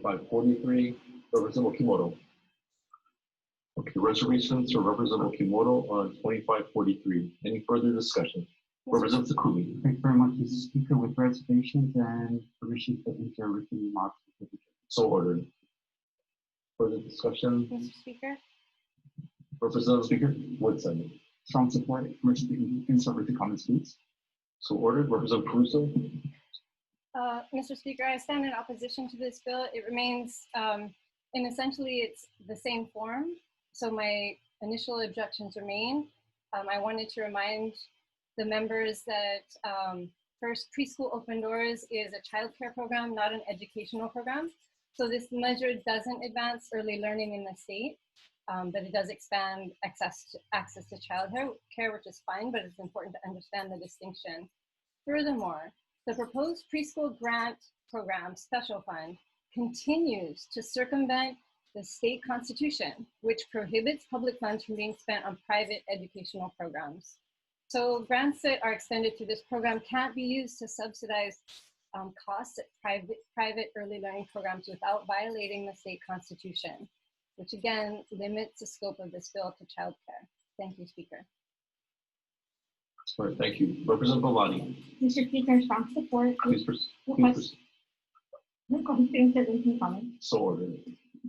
2543. Representative Kimoto. Okay, reservations for Representative Kimoto on 2543. Any further discussion? Representative Sakumi. Thank you very much, Mr. Speaker. With reservations and permission to enter written remarks. So ordered. Further discussion? Mr. Speaker. Representative Speaker Woodson. Strong support. Commercial speaking. Insert written comments, please. So ordered. Representative Caruso. Mr. Speaker, I stand in opposition to this bill. It remains, and essentially it's the same form. So my initial objections remain. I wanted to remind the members that first, Preschool Open Doors is a childcare program, not an educational program. So this measure doesn't advance early learning in the state, but it does expand access to childcare, which is fine, but it's important to understand the distinction. Furthermore, the proposed preschool grant program special fund continues to circumvent the state constitution, which prohibits public funds from being spent on private educational programs. So grants that are extended through this program can't be used to subsidize costs at private early learning programs without violating the state constitution, which again limits the scope of this bill to childcare. Thank you, Speaker. All right, thank you. Representative Balani. Mr. Speaker, strong support. Please proceed. So ordered.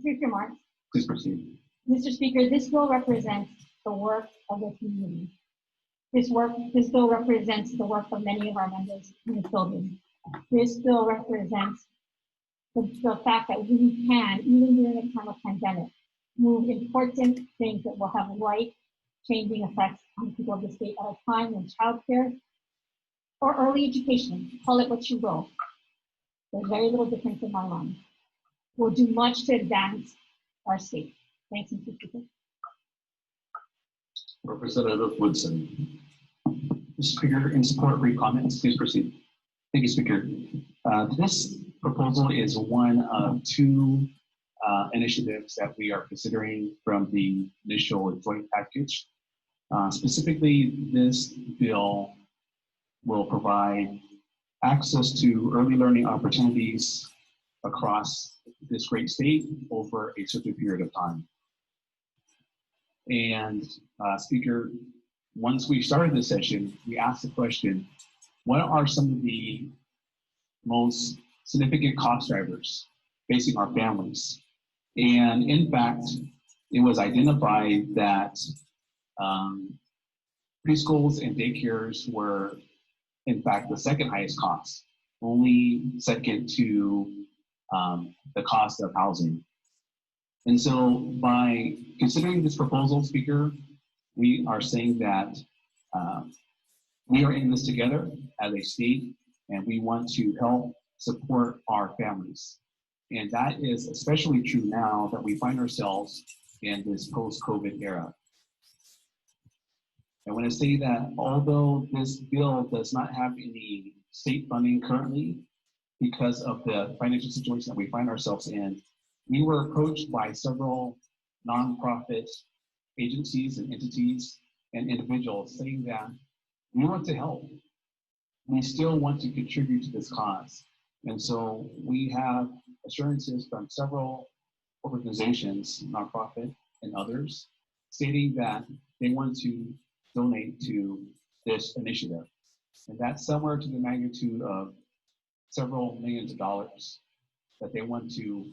Brief remarks. Please proceed. Mr. Speaker, this bill represents the work of the community. This bill represents the work of many of our members in the building. This bill represents the fact that we can, even during a time of pandemic, move important things that will have life-changing effects on people of the state at a time when childcare or early education, call it what you will, there's very little difference in my mind, will do much to advance our state. Thanks, Mr. Speaker. Representative Woodson. Mr. Speaker, in support of brief comments. Please proceed. Thank you, Speaker. This proposal is one of two initiatives that we are considering from the initial joint package. Specifically, this bill will provide access to early learning opportunities across this great state over a certain period of time. And Speaker, once we started this session, we asked the question, what are some of the most significant cost drivers facing our families? And in fact, it was identified that preschools and daycares were, in fact, the second highest cost, only second to the cost of housing. And so by considering this proposal, Speaker, we are saying that we are in this together as a state, and we want to help support our families. And that is especially true now that we find ourselves in this post-COVID era. I want to say that although this bill does not have any state funding currently, because of the financial situation that we find ourselves in, we were approached by several nonprofit agencies and entities and individuals saying that we want to help. We still want to contribute to this cause. And so we have assurances from several organizations, nonprofit and others, stating that they want to donate to this initiative. And that's somewhere to the magnitude of several millions of dollars that they want to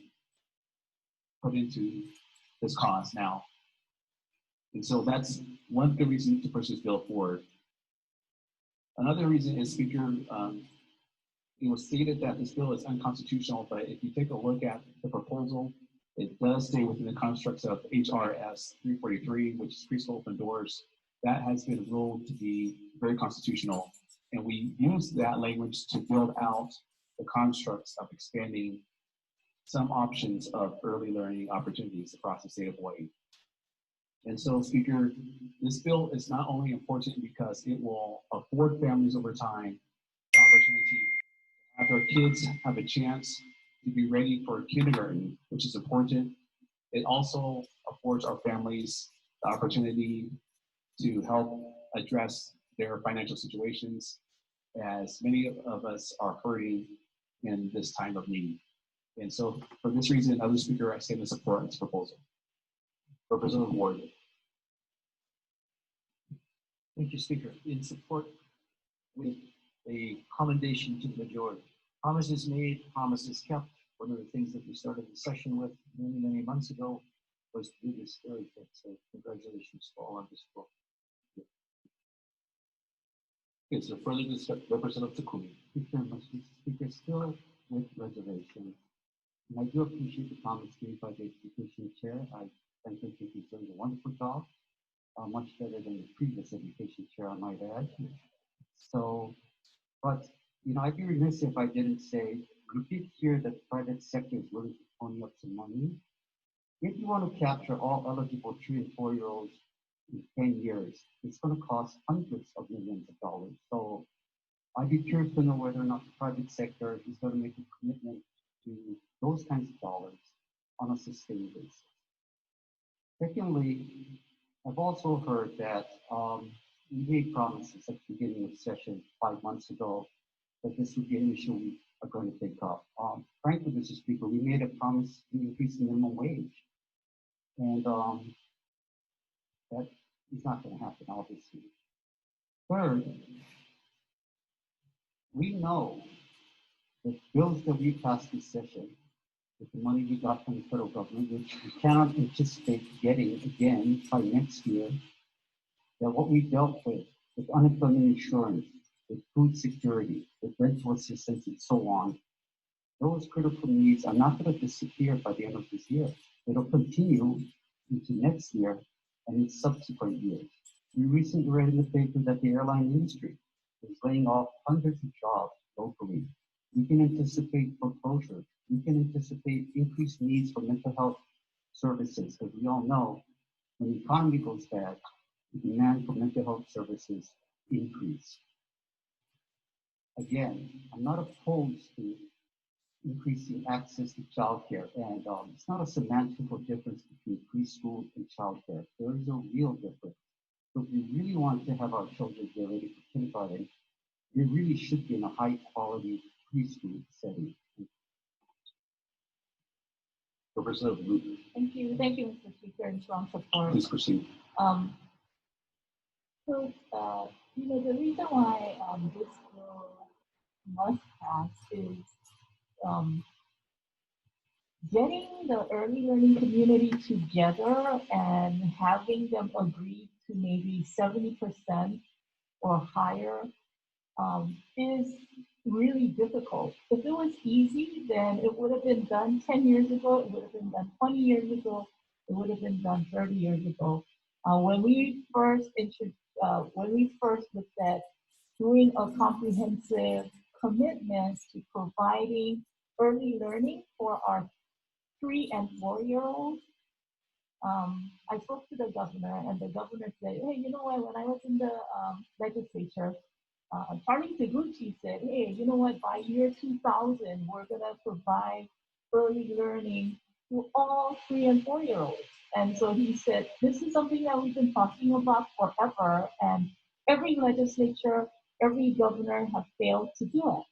put into this cause now. And so that's one good reason to push this bill forward. Another reason is, Speaker, it was stated that this bill is unconstitutional, but if you take a look at the proposal, it does stay within the constructs of HRS 343, which is Preschool Open Doors. That has been ruled to be very constitutional. And we use that language to build out the constructs of expanding some options of early learning opportunities across the state of Hawaii. And so, Speaker, this bill is not only important because it will afford families over time the opportunity to have their kids have a chance to be ready for kindergarten, which is important. It also affords our families the opportunity to help address their financial situations, as many of us are hurting in this time of need. And so for this reason, other speaker, I stand in support of this proposal. Representative Ward. Thank you, Speaker. In support with a commendation to the majority. Promises made, promises kept. One of the things that we started the session with many, many months ago was to do this very thing. So congratulations to all on this vote. Is there further discussion? Representative Takumi. Thank you very much, Mr. Speaker. Still with reservations. And I do appreciate the comments made by the education chair. I frankly think he's doing a wonderful job, much better than the previous education chair, I might add. So, but, you know, I'd be remiss if I didn't say, we did hear that the private sector is willing to pony up some money. If you want to capture all eligible 3 and 4-year-olds in 10 years, it's going to cost hundreds of millions of dollars. So I'd be curious to know whether or not the private sector is going to make a commitment to those kinds of dollars on a sustained basis. Secondly, I've also heard that we made promises at the beginning of the session 5 months ago that this would be an issue we are going to take up. Frankly, Mr. Speaker, we made a promise to increase the minimum wage. And that is not going to happen, obviously. Third, we know that bills that we passed this session, with the money we got from the federal government, which we cannot anticipate getting again by next year, that what we dealt with unemployment insurance, with food security, with rental assistance, and so on, those critical needs are not going to disappear by the end of this year. It'll continue into next year and in subsequent years. We recently read in the paper that the airline industry is laying off hundreds of jobs locally. We can anticipate foreclosure. We can anticipate increased needs for mental health services, because we all know when the economy goes bad, the demand for mental health services increase. Again, I'm not opposed to increasing access to childcare, and it's not a semantical difference between preschool and childcare. There is a real difference. So if we really want to have our children get ready for kindergarten, they really should be in a high quality preschool setting. Representative Luke, Thank you, Mr. Speaker, and strong support. please proceed. You know, the reason why this bill must pass is getting the early learning community together and having them agree to maybe 70% or higher is really difficult. If it was easy, then it would have been done 10 years ago, it would have been done 20 years ago, it would have been done 30 years ago. When we first looked at doing a comprehensive commitment to providing early learning for our 3 and 4-year-olds, I spoke to the governor, and the governor said, hey, you know what, when I was in the legislature, Charlie Taguchi said, hey, you know what, by year 2000, we're gonna provide early learning to all 3 and 4-year-olds. And so he said, this is something that we've been talking about forever, and every legislature, every governor have failed to do it.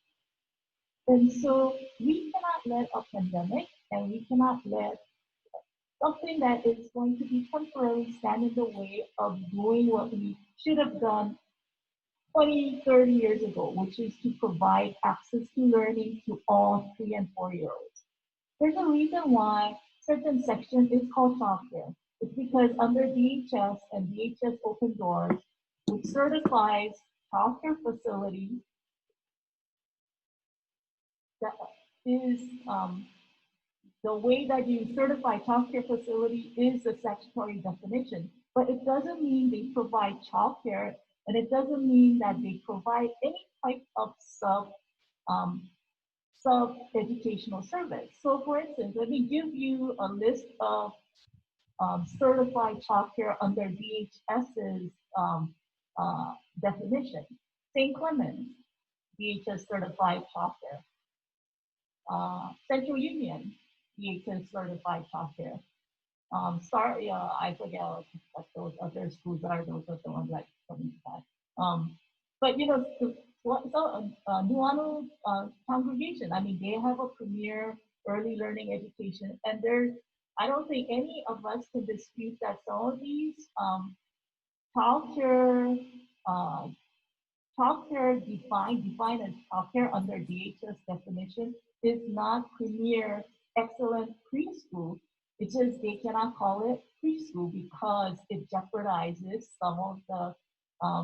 And so we cannot let a pandemic, and we cannot let something that is going to be temporary stand in the way of doing what we should have done 20, 30 years ago, which is to provide access to learning to all 3 and 4-year-olds. There's a reason why certain section is called childcare. It's because under DHS and DHS Open Doors, which certifies childcare facilities, that is the way that you certify childcare facility is the statutory definition, but it doesn't mean they provide childcare, and it doesn't mean that they provide any type of sub-educational service. So for instance, let me give you a list of certified childcare under DHS's definition. St. Clemens, DHS certified childcare. Central Union, DHS certified childcare. I forget what those other schools are. Those are the ones like coming back. But you know, Nuanu Congregation. I mean, they have a premier early learning education. And I don't think any of us can dispute that some of these childcare, uh, childcare defined as childcare under DHS definition is not premier excellent preschool. It's just they cannot call it preschool because it jeopardizes some of the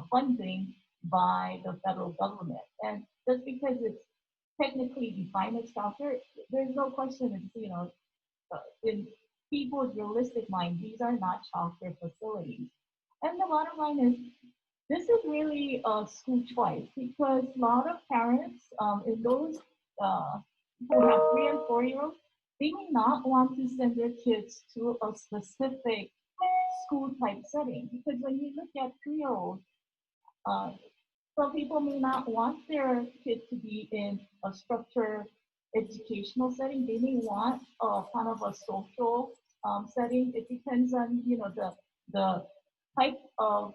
funding by the federal government. And just because it's technically defined as childcare, there's no question it's, in people's realistic mind, these are not childcare facilities. And the bottom line is, this is really a school choice because a lot of parents in those who have 3 and 4-year-olds, they may not want to send their kids to a specific school type setting because when you look at 3-year-olds, some people may not want their kid to be in a structured educational setting. They may want kind of a social setting. It depends on the type of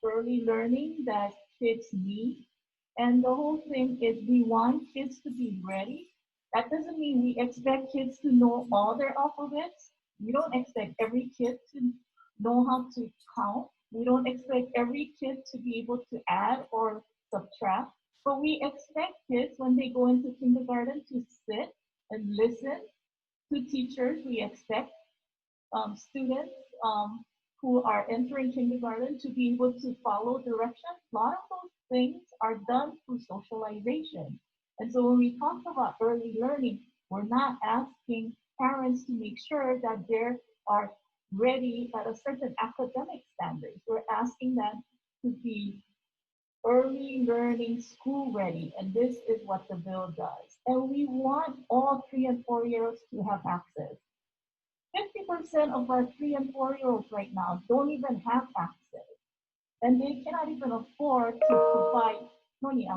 early learning that kids need. And the whole thing is we want kids to be ready. That doesn't mean we expect kids to know all their alphabets. We don't expect every kid to know how to count. We don't expect every kid to be able to add or subtract. But we expect kids when they go into kindergarten to sit and listen to teachers. We expect students who are entering kindergarten to be able to follow directions. A lot of those things are done through socialization. And so when we talk about early learning, we're not asking parents to make sure that they are ready at a certain academic standards. We're asking them to be early learning school ready. And this is what the bill does. And we want all 3 and 4-year-olds to have access. 50% of our 3 and 4-year-olds right now don't even have access. And they cannot even afford to provide money.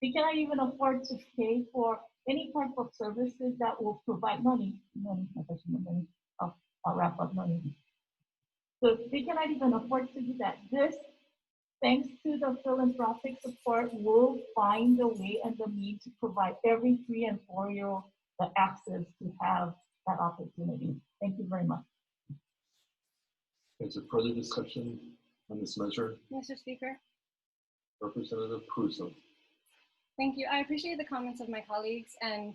They cannot even afford to pay for any type of services that will provide money. I'll wrap up money. So they cannot even afford to do that. This, thanks to the philanthropic support, will find a way and the means to provide every 3 and 4-year-old the access to have that opportunity. Thank you very much. Is there further discussion on this measure? Mr. Speaker. Representative Crusoe. Thank you. I appreciate the comments of my colleagues, and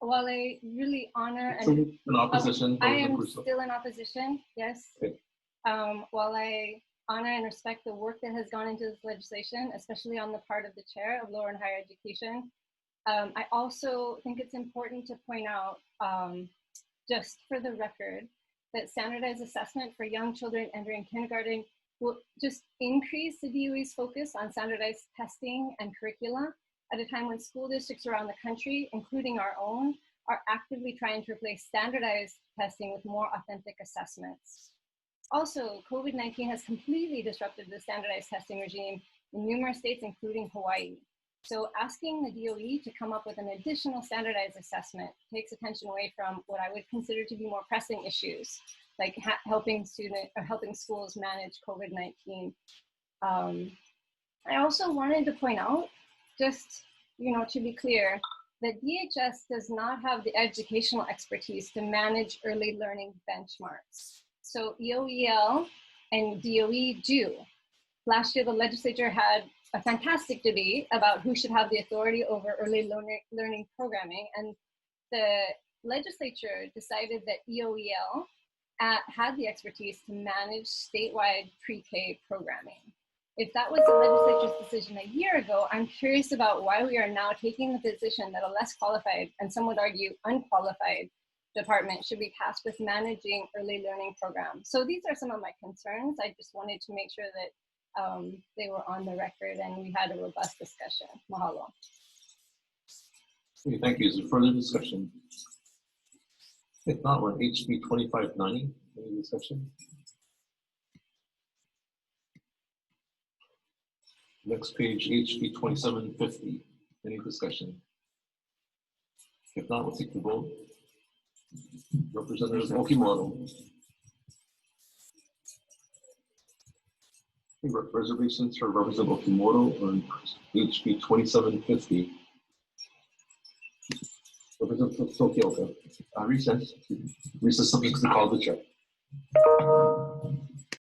while I really honor and In opposition, I am Crusoe. still in opposition, yes. Okay. While I honor and respect the work that has gone into this legislation, especially on the part of the chair of lower and higher education, I also think it's important to point out, just for the record, that standardized assessment for young children entering kindergarten will just increase the DOE's focus on standardized testing and curricula at a time when school districts around the country, including our own, are actively trying to replace standardized testing with more authentic assessments. Also, COVID-19 has completely disrupted the standardized testing regime in numerous states, including Hawaii. So asking the DOE to come up with an additional standardized assessment takes attention away from what I would consider to be more pressing issues, like helping schools manage COVID-19. I also wanted to point out, just to be clear, that DHS does not have the educational expertise to manage early learning benchmarks. So EOEL and DOE do. Last year, the legislature had a fantastic debate about who should have the authority over early learning programming. And the legislature decided that EOEL had the expertise to manage statewide pre-K programming. If that was the legislature's decision a year ago, I'm curious about why we are now taking the position that a less qualified, and some would argue unqualified, department should be tasked with managing early learning programs. So these are some of my concerns. I just wanted to make sure that they were on the record and we had a robust discussion. Mahalo. Okay, thank you. Is there further discussion? If not, we're on HB 2590. Any discussion? Next page, HB 2750. Any discussion? If not, we'll take the vote. Representative Okimoto. Reservations for Representative Okimoto on HB 2750. Representative Tokioka. Recess. Recess subject to the call of the chair.